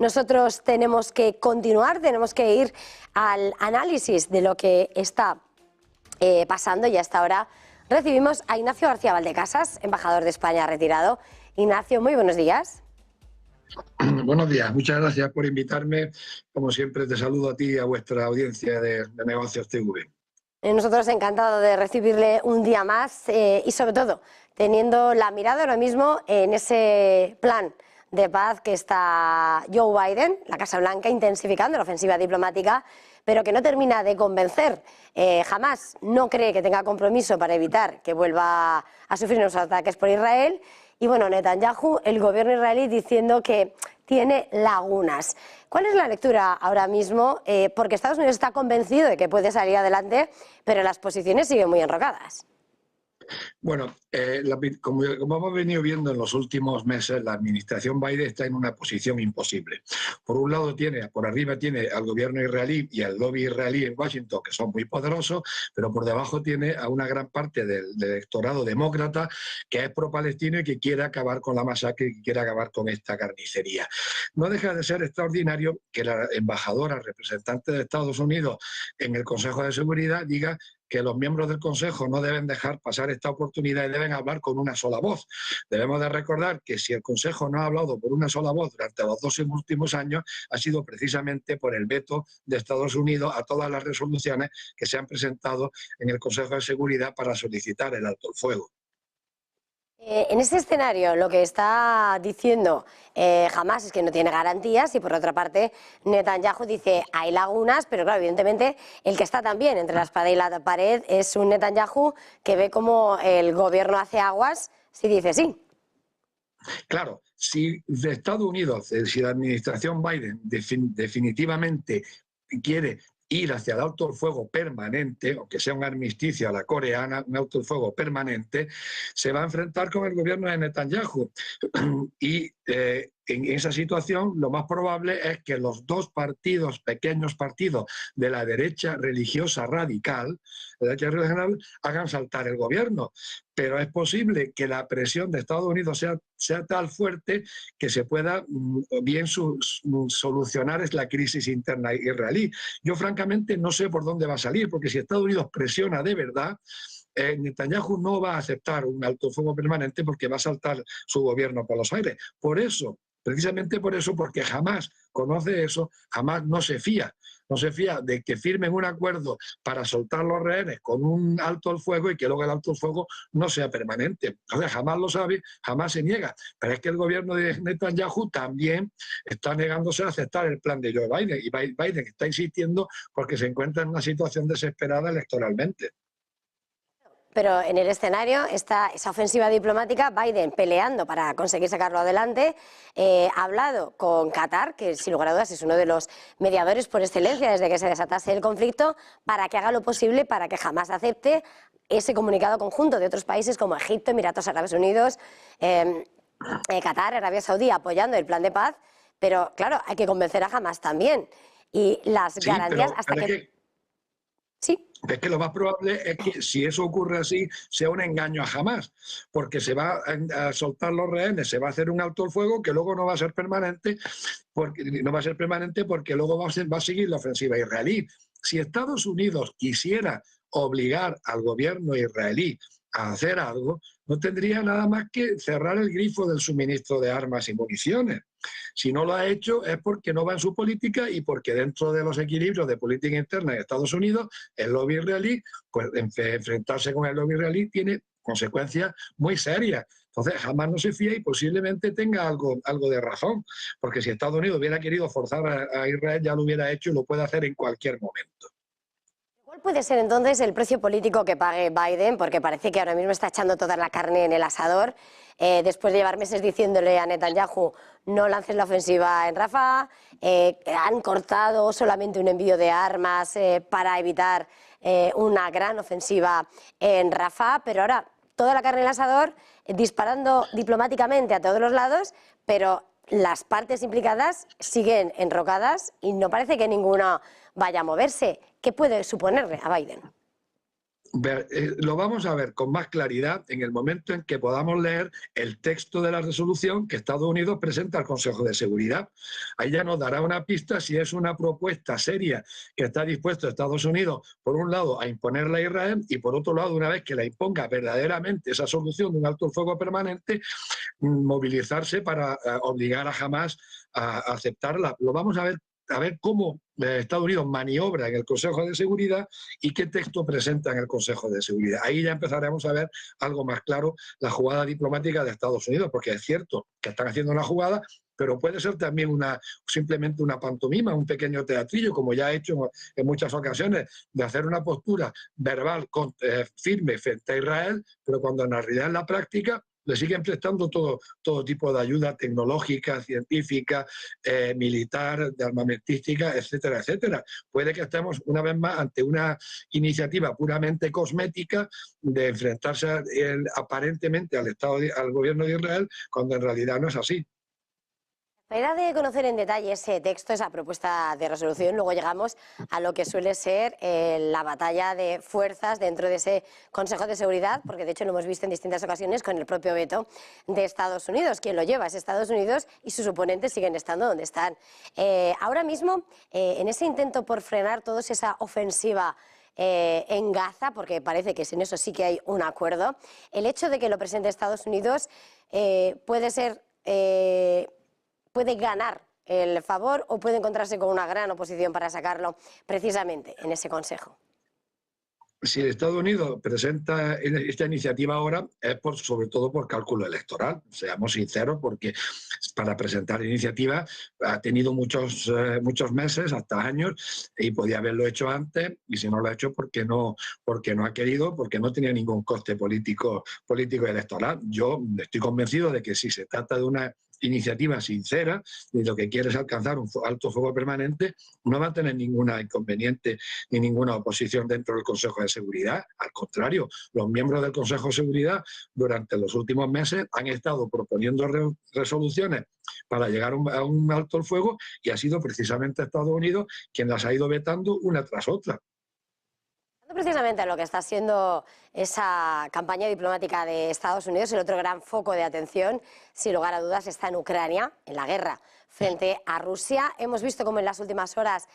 Nosotros tenemos que continuar, tenemos que ir al análisis de lo que está pasando y hasta ahora recibimos a Ignacio García Valdecasas, embajador de España retirado. Ignacio, muy buenos días. Buenos días, muchas gracias por invitarme. Como siempre te saludo a ti y a vuestra audiencia de Negocios TV. Nosotros encantados de recibirle un día más y sobre todo teniendo la mirada ahora mismo en ese plan de paz que está Joe Biden, la Casa Blanca, intensificando la ofensiva diplomática, pero que no termina de convencer. Jamás no cree que tenga compromiso para evitar que vuelva a sufrir unos ataques por Israel. Y bueno, Netanyahu, el gobierno israelí, diciendo que tiene lagunas. ¿Cuál es la lectura ahora mismo? Porque Estados Unidos está convencido de que puede salir adelante, pero las posiciones siguen muy enrocadas. Bueno, como hemos venido viendo en los últimos meses, la administración Biden está en una posición imposible. Por un lado, por arriba tiene al gobierno israelí y al lobby israelí en Washington, que son muy poderosos, pero por debajo tiene a una gran parte del electorado demócrata que es pro-palestino y que quiere acabar con la masacre y que quiere acabar con esta carnicería. No deja de ser extraordinario que la embajadora representante de Estados Unidos en el Consejo de Seguridad diga que los miembros del Consejo no deben dejar pasar esta oportunidad y deben hablar con una sola voz. Debemos de recordar que si el Consejo no ha hablado por una sola voz durante los 2 últimos años, ha sido precisamente por el veto de Estados Unidos a todas las resoluciones que se han presentado en el Consejo de Seguridad para solicitar el alto el fuego. En este escenario lo que está diciendo Hamás es que no tiene garantías y por otra parte Netanyahu dice hay lagunas, pero claro, evidentemente el que está también entre la espada y la pared es un Netanyahu que ve cómo el gobierno hace aguas si dice sí. Claro, si de Estados Unidos, si la administración Biden definitivamente quiere ir hacia el alto el fuego permanente, aunque sea un armisticio a la coreana, un alto el fuego permanente, se va a enfrentar con el gobierno de Netanyahu. Y en esa situación lo más probable es que los dos pequeños partidos de la derecha religiosa radical, hagan saltar el gobierno. Pero es posible que la presión de Estados Unidos sea tal fuerte que se pueda bien solucionar la crisis interna israelí. Yo francamente no sé por dónde va a salir, porque si Estados Unidos presiona de verdad, Netanyahu no va a aceptar un alto fuego permanente porque va a saltar su gobierno por los aires. Por eso, precisamente por eso, porque jamás conoce eso, jamás no se fía de que firmen un acuerdo para soltar los rehenes con un alto al fuego y que luego el alto al fuego no sea permanente. Entonces, jamás lo sabe, jamás se niega. Pero es que el gobierno de Netanyahu también está negándose a aceptar el plan de Joe Biden. Y Biden está insistiendo porque se encuentra en una situación desesperada electoralmente. Pero en el escenario está esa ofensiva diplomática, Biden peleando para conseguir sacarlo adelante, ha hablado con Qatar, que sin lugar a dudas es uno de los mediadores por excelencia desde que se desatase el conflicto, para que haga lo posible para que jamás acepte ese comunicado conjunto de otros países como Egipto, Emiratos Árabes Unidos, Qatar, Arabia Saudí apoyando el plan de paz, pero claro, hay que convencer a Hamás también. Y las garantías hasta que... Sí. Es que lo más probable es que si eso ocurre así sea un engaño a Hamás, porque se va a soltar los rehenes, se va a hacer un alto el fuego que luego no va a ser permanente, porque luego va a seguir la ofensiva israelí. Si Estados Unidos quisiera obligar al gobierno israelí a hacer algo, no tendría nada más que cerrar el grifo del suministro de armas y municiones. Si no lo ha hecho es porque no va en su política y porque dentro de los equilibrios de política interna de Estados Unidos, el lobby israelí, pues enfrentarse con el lobby israelí tiene consecuencias muy serias. Entonces, jamás no se fía y posiblemente tenga algo de razón, porque si Estados Unidos hubiera querido forzar a Israel ya lo hubiera hecho y lo puede hacer en cualquier momento. ¿Cuál puede ser entonces el precio político que pague Biden? Porque parece que ahora mismo está echando toda la carne en el asador. Después de llevar meses diciéndole a Netanyahu no lances la ofensiva en Rafah, han cortado solamente un envío de armas para evitar una gran ofensiva en Rafah, pero ahora toda la carne en el asador, disparando diplomáticamente a todos los lados, pero las partes implicadas siguen enrocadas y no parece que ninguna vaya a moverse. ¿Qué puede suponerle a Biden? Lo vamos a ver con más claridad en el momento en que podamos leer el texto de la resolución que Estados Unidos presenta al Consejo de Seguridad. Ahí ya nos dará una pista si es una propuesta seria que está dispuesto Estados Unidos, por un lado, a imponerla a Israel y, por otro lado, una vez que la imponga verdaderamente esa solución de un alto el fuego permanente, movilizarse para obligar a Hamás a aceptarla. Lo vamos a ver cómo Estados Unidos maniobra en el Consejo de Seguridad y qué texto presenta en el Consejo de Seguridad. Ahí ya empezaremos a ver algo más claro la jugada diplomática de Estados Unidos, porque es cierto que están haciendo una jugada, pero puede ser también simplemente una pantomima, un pequeño teatrillo, como ya ha hecho en muchas ocasiones, de hacer una postura verbal firme frente a Israel, pero cuando en realidad en la práctica le siguen prestando todo tipo de ayuda tecnológica, científica, militar, de armamentística, etcétera, etcétera. Puede que estemos una vez más ante una iniciativa puramente cosmética de enfrentarse aparentemente al gobierno de Israel, cuando en realidad no es así. A la idea de conocer en detalle ese texto, esa propuesta de resolución, luego llegamos a lo que suele ser la batalla de fuerzas dentro de ese Consejo de Seguridad, porque de hecho lo hemos visto en distintas ocasiones con el propio veto de Estados Unidos. Quien lo lleva es Estados Unidos y sus oponentes siguen estando donde están. Ahora mismo, en ese intento por frenar toda esa ofensiva en Gaza, porque parece que en eso sí que hay un acuerdo, el hecho de que lo presente Estados Unidos puede ser... puede ganar el favor o puede encontrarse con una gran oposición para sacarlo precisamente en ese Consejo. Si Estados Unidos presenta esta iniciativa ahora es sobre todo por cálculo electoral, seamos sinceros, porque para presentar iniciativas ha tenido muchos meses, hasta años, y podía haberlo hecho antes, y si no lo ha hecho porque no ha querido, porque no tenía ningún coste político electoral. Yo estoy convencido de que si se trata de una iniciativa sincera y lo que quiere es alcanzar un alto fuego permanente, no va a tener ninguna inconveniente ni ninguna oposición dentro del Consejo de Seguridad. Al contrario, los miembros del Consejo de Seguridad durante los últimos meses han estado proponiendo resoluciones para llegar a un alto el fuego y ha sido precisamente Estados Unidos quien las ha ido vetando una tras otra. Precisamente a lo que está siendo esa campaña diplomática de Estados Unidos, el otro gran foco de atención, sin lugar a dudas, está en Ucrania, en la guerra frente a Rusia. Hemos visto como en las últimas horas,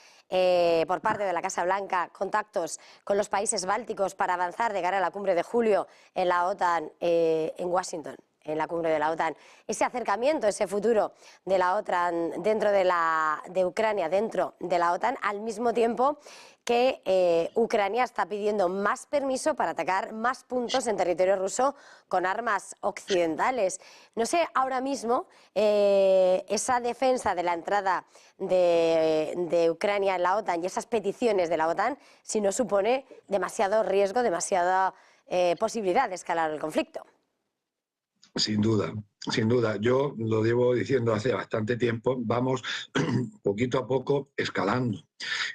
por parte de la Casa Blanca, contactos con los países bálticos para avanzar de cara a la cumbre de julio en la OTAN en Washington. En la cumbre de la OTAN, ese acercamiento, ese futuro de la OTAN dentro de Ucrania, dentro de la OTAN, al mismo tiempo que Ucrania está pidiendo más permiso para atacar más puntos en territorio ruso con armas occidentales. No sé ahora mismo esa defensa de la entrada de Ucrania en la OTAN y esas peticiones de la OTAN, si no supone demasiado riesgo, demasiada posibilidad de escalar el conflicto. Sin duda, sin duda. Yo lo llevo diciendo hace bastante tiempo, vamos poquito a poco escalando.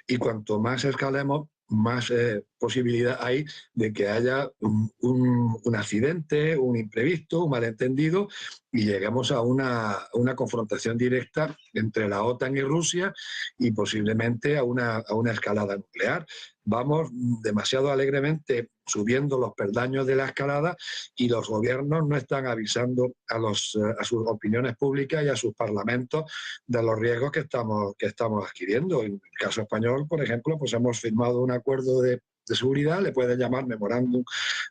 Y cuanto más escalemos, más posibilidad hay de que haya un accidente, un imprevisto, un malentendido y lleguemos a una confrontación directa entre la OTAN y Rusia y posiblemente a una escalada nuclear. Vamos demasiado alegremente subiendo los peldaños de la escalada y los gobiernos no están avisando a sus opiniones públicas y a sus parlamentos de los riesgos que estamos adquiriendo. En el caso español, por ejemplo, pues hemos firmado un acuerdo de seguridad, le puede llamar memorándum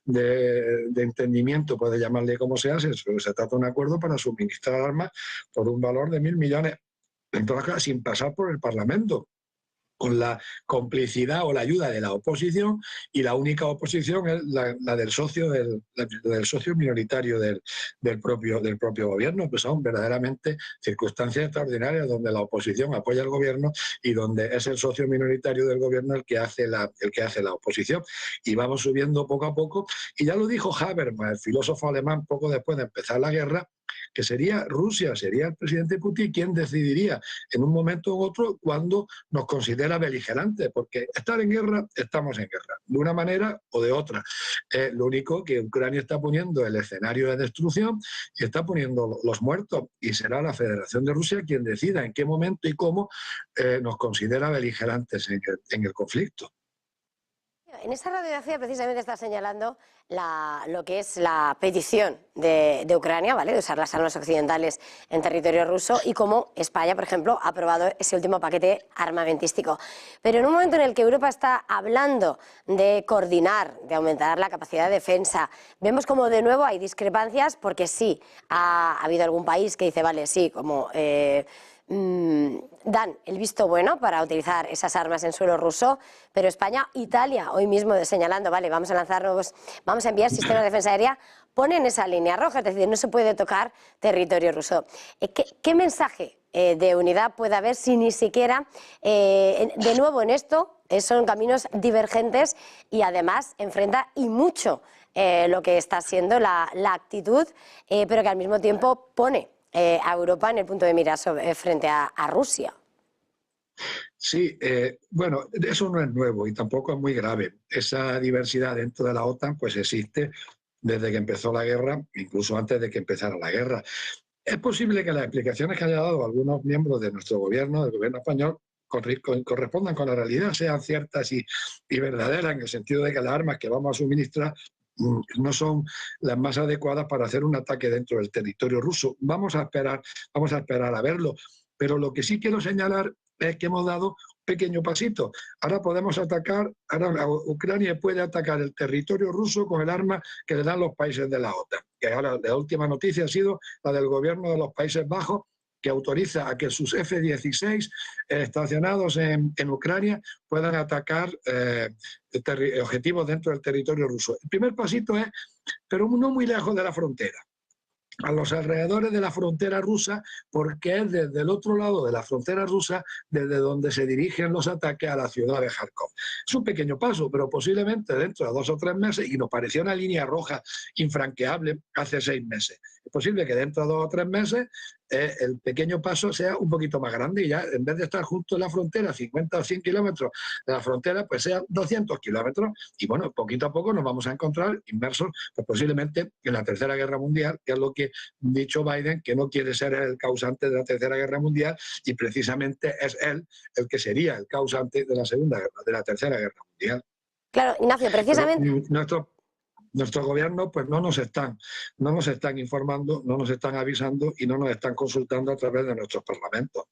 de entendimiento, puede llamarle como sea, se trata de un acuerdo para suministrar armas por un valor de 1.000 millones, en todas casos, sin pasar por el Parlamento, con la complicidad o la ayuda de la oposición, y la única oposición es la del socio minoritario del propio gobierno. Pues son verdaderamente circunstancias extraordinarias donde la oposición apoya al gobierno y donde es el socio minoritario del gobierno el que hace la oposición. Y vamos subiendo poco a poco, y ya lo dijo Habermas, el filósofo alemán, poco después de empezar la guerra, que sería Rusia, sería el presidente Putin quien decidiría en un momento u otro cuando nos considera beligerantes, porque estar en guerra, estamos en guerra, de una manera o de otra. Lo único que Ucrania está poniendo el escenario de destrucción y está poniendo los muertos, y será la Federación de Rusia quien decida en qué momento y cómo nos considera beligerantes en el conflicto. En esa radiografía precisamente está señalando lo que es la petición de Ucrania, ¿vale?, de usar las armas occidentales en territorio ruso, y cómo España, por ejemplo, ha aprobado ese último paquete armamentístico. Pero en un momento en el que Europa está hablando de coordinar, de aumentar la capacidad de defensa, vemos como de nuevo hay discrepancias, porque sí, ha habido algún país que dice, vale, sí, como dan el visto bueno para utilizar esas armas en suelo ruso, pero España, Italia, hoy mismo señalando, vale, vamos a enviar sistemas de defensa aérea, ponen esa línea roja, es decir, no se puede tocar territorio ruso. ¿Qué mensaje de unidad puede haber si ni siquiera, de nuevo en esto, son caminos divergentes y además enfrenta y mucho lo que está siendo la actitud, pero que al mismo tiempo pone a Europa en el punto de mira frente a Rusia? Sí, bueno, eso no es nuevo y tampoco es muy grave. Esa diversidad dentro de la OTAN pues existe desde que empezó la guerra, incluso antes de que empezara la guerra. Es posible que las explicaciones que haya dado algunos miembros de nuestro gobierno, del gobierno español, correspondan con la realidad, sean ciertas y verdaderas, en el sentido de que las armas que vamos a suministrar no son las más adecuadas para hacer un ataque dentro del territorio ruso. Vamos a esperar a verlo. Pero lo que sí quiero señalar es que hemos dado un pequeño pasito. Ahora podemos atacar, ahora Ucrania puede atacar el territorio ruso con el arma que le dan los países de la OTAN. Que ahora la última noticia ha sido la del gobierno de los Países Bajos, que autoriza a que sus F-16 estacionados en Ucrania puedan atacar objetivos dentro del territorio ruso. El primer pasito es, pero no muy lejos de la frontera, a los alrededores de la frontera rusa, porque es desde el otro lado de la frontera rusa desde donde se dirigen los ataques a la ciudad de Kharkov. Es un pequeño paso, pero posiblemente dentro de 2 o 3 meses, y nos parecía una línea roja infranqueable hace 6 meses, es posible que dentro de 2 o 3 meses el pequeño paso sea un poquito más grande y ya en vez de estar justo en la frontera, 50 o 100 kilómetros de la frontera, pues sean 200 kilómetros. Y bueno, poquito a poco nos vamos a encontrar inmersos pues posiblemente en la Tercera Guerra Mundial, que es lo que ha dicho Biden, que no quiere ser el causante de la Tercera Guerra Mundial, y precisamente es él el que sería el causante de la Tercera Guerra Mundial. Claro, Ignacio, precisamente. Pero nuestro gobierno pues no nos están informando, no nos están avisando y no nos están consultando a través de nuestros parlamentos.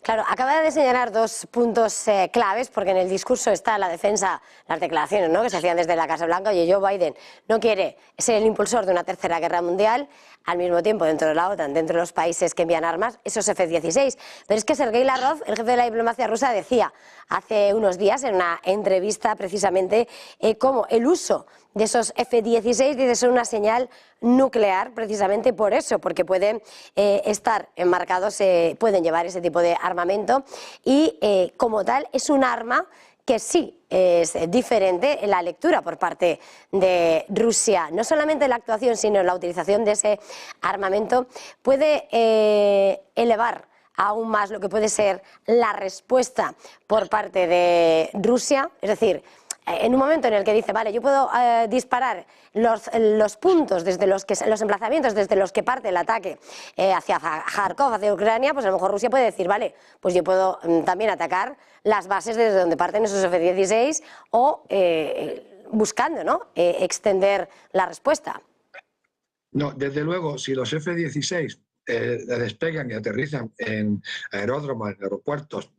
Claro, acaba de señalar 2 puntos claves, porque en el discurso está la defensa, las declaraciones, ¿no?, que se hacían desde la Casa Blanca. Oye, Joe Biden no quiere ser el impulsor de una tercera guerra mundial, al mismo tiempo dentro de la OTAN, dentro de los países que envían armas, esos F-16. Pero es que Sergei Lavrov, el jefe de la diplomacia rusa, decía hace unos días en una entrevista precisamente cómo el uso de esos F-16 dice ser una señal nuclear, precisamente por eso, porque pueden estar enmarcados, pueden llevar ese tipo de armamento y como tal es un arma que sí es diferente en la lectura por parte de Rusia. No solamente la actuación, sino la utilización de ese armamento puede elevar aún más lo que puede ser la respuesta por parte de Rusia, es decir, en un momento en el que dice, vale, yo puedo disparar los puntos, desde los emplazamientos desde los que parte el ataque hacia Kharkov, hacia Ucrania, pues a lo mejor Rusia puede decir, vale, pues yo puedo también atacar las bases desde donde parten esos F-16 o buscando, ¿no?, extender la respuesta. No, desde luego, si los F-16 despegan y aterrizan en aeródromos, en aeropuertos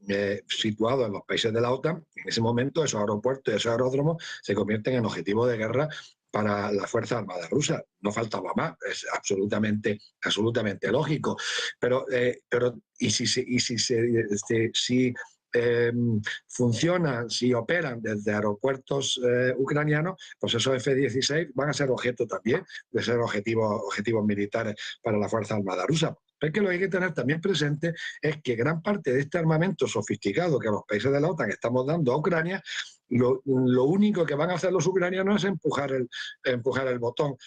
situados en los países de la OTAN, en ese momento esos aeropuertos y esos aeródromos se convierten en objetivo de guerra para las Fuerzas Armadas rusas. No faltaba más, es absolutamente lógico. Pero si funcionan, si operan desde aeropuertos ucranianos, pues esos F-16 van a ser objeto también de ser objetivos militares para la Fuerza Armada rusa. Pero es que lo que hay que tener también presente es que gran parte de este armamento sofisticado que los países de la OTAN estamos dando a Ucrania, lo único que van a hacer los ucranianos es pulsar el botón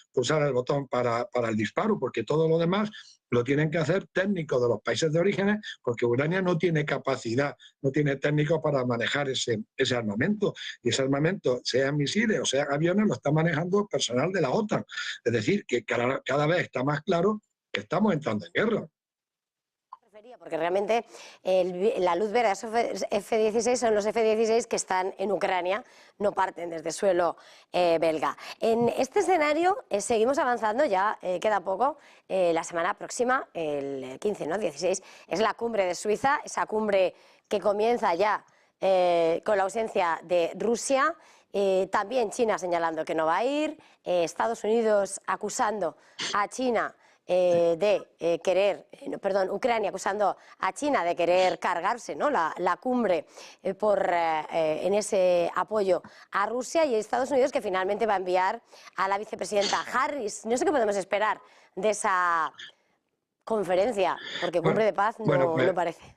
para el disparo, porque todo lo demás lo tienen que hacer técnicos de los países de orígenes, porque Ucrania no tiene capacidad, no tiene técnicos para manejar ese armamento. Y ese armamento, sean misiles o sean aviones, lo está manejando personal de la OTAN. Es decir, que cada vez está más claro que estamos entrando en guerra. Porque realmente la luz verde a esos F-16 son los F-16 que están en Ucrania, no parten desde suelo belga. En este escenario seguimos avanzando, ya queda poco. La semana próxima, el 15, ¿no? 16, es la cumbre de Suiza, esa cumbre que comienza ya con la ausencia de Rusia. También China señalando que no va a ir, Estados Unidos acusando a China Ucrania acusando a China de querer cargarse, ¿no?, la cumbre en ese apoyo a Rusia, y Estados Unidos que finalmente va a enviar a la vicepresidenta Harris. No sé qué podemos esperar de esa conferencia, porque cumbre de paz no parece.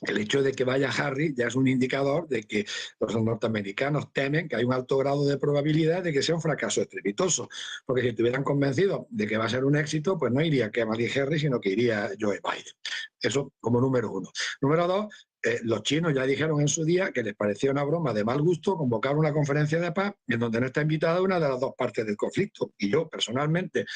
El hecho de que vaya Harry ya es un indicador de que los norteamericanos temen que hay un alto grado de probabilidad de que sea un fracaso estrepitoso, porque si estuvieran convencidos de que va a ser un éxito, pues no iría Kamala Harris, sino que iría Joe Biden. Eso como número uno. Número dos, los chinos ya dijeron en su día que les parecía una broma de mal gusto convocar una conferencia de paz en donde no está invitada una de las dos partes del conflicto. Y yo, personalmente,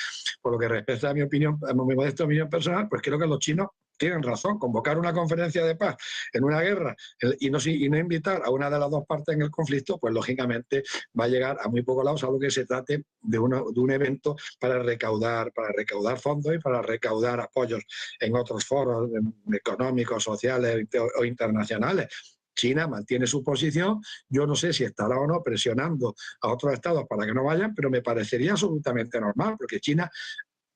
por lo que respecta a mi opinión, a mi modesta opinión personal, pues creo que los chinos tienen razón. Convocar una conferencia de paz en una guerra y no invitar a una de las dos partes en el conflicto, pues lógicamente va a llegar a muy poco lado, salvo que se trate de un evento para recaudar fondos y para recaudar apoyos en otros foros económicos, sociales o internacionales. China mantiene su posición. Yo no sé si estará o no presionando a otros estados para que no vayan, pero me parecería absolutamente normal, porque China,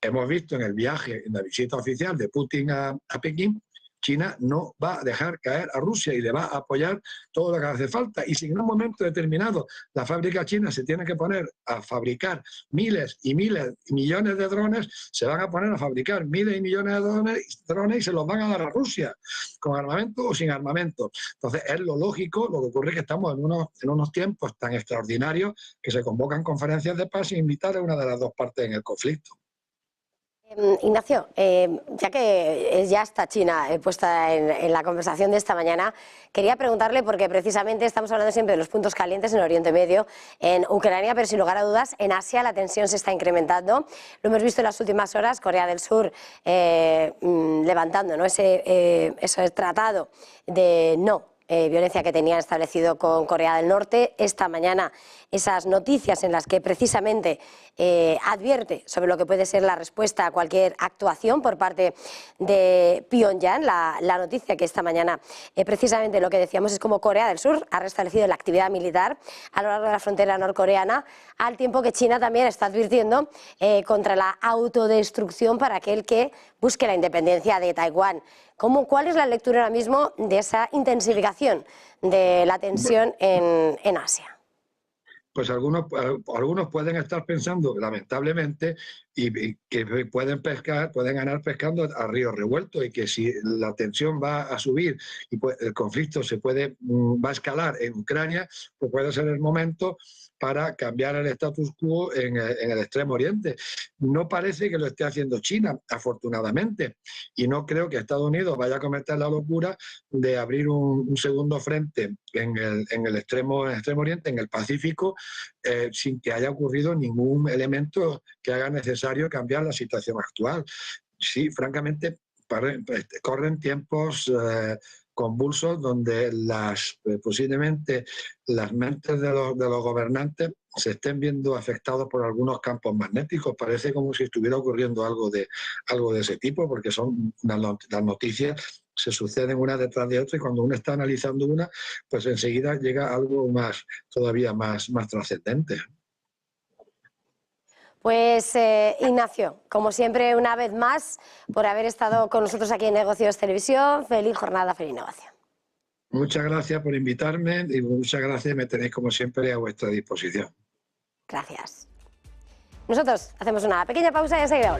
hemos visto en el viaje, en la visita oficial de Putin a Pekín, China no va a dejar caer a Rusia y le va a apoyar todo lo que hace falta. Y si en un momento determinado la fábrica china se tiene que poner a fabricar miles y millones de drones, se van a poner a fabricar miles y millones de drones y se los van a dar a Rusia, con armamento o sin armamento. Entonces es lo lógico. Lo que ocurre es que estamos en unos tiempos tan extraordinarios que se convocan conferencias de paz sin invitar a una de las dos partes en el conflicto. Ignacio, ya que ya está China puesta en la conversación de esta mañana, quería preguntarle, porque precisamente estamos hablando siempre de los puntos calientes en Oriente Medio, en Ucrania, pero sin lugar a dudas en Asia la tensión se está incrementando. Lo hemos visto en las últimas horas, Corea del Sur levantando, ¿no?, ese tratado de violencia que tenían establecido con Corea del Norte. Esta mañana esas noticias en las que precisamente advierte sobre lo que puede ser la respuesta a cualquier actuación por parte de Pyongyang. La noticia que esta mañana precisamente lo que decíamos es cómo Corea del Sur ha restablecido la actividad militar a lo largo de la frontera norcoreana, al tiempo que China también está advirtiendo contra la autodestrucción para aquel que busque la independencia de Taiwán. ¿Cuál es la lectura ahora mismo de esa intensificación de la tensión en Asia? Pues algunos pueden estar pensando, lamentablemente, y que pueden ganar pescando a río revuelto, y que si la tensión va a subir y el conflicto va a escalar en Ucrania, pues puede ser el momento para cambiar el status quo en el Extremo Oriente. No parece que lo esté haciendo China, afortunadamente, y no creo que Estados Unidos vaya a cometer la locura de abrir un segundo frente en el Extremo Oriente, en el Pacífico, sin que haya ocurrido ningún elemento que haga necesario cambiar la situación actual. Sí, francamente, corren tiempos convulsos donde posiblemente las mentes de los gobernantes se estén viendo afectados por algunos campos magnéticos. Parece como si estuviera ocurriendo algo de ese tipo, porque son las noticias se suceden una detrás de otra, y cuando uno está analizando una, pues enseguida llega algo todavía más trascendente. Pues Ignacio, como siempre, una vez más, por haber estado con nosotros aquí en Negocios Televisión, feliz jornada, feliz negocio. Muchas gracias por invitarme y muchas gracias, me tenéis como siempre a vuestra disposición. Gracias. Nosotros hacemos una pequeña pausa y enseguida volvemos.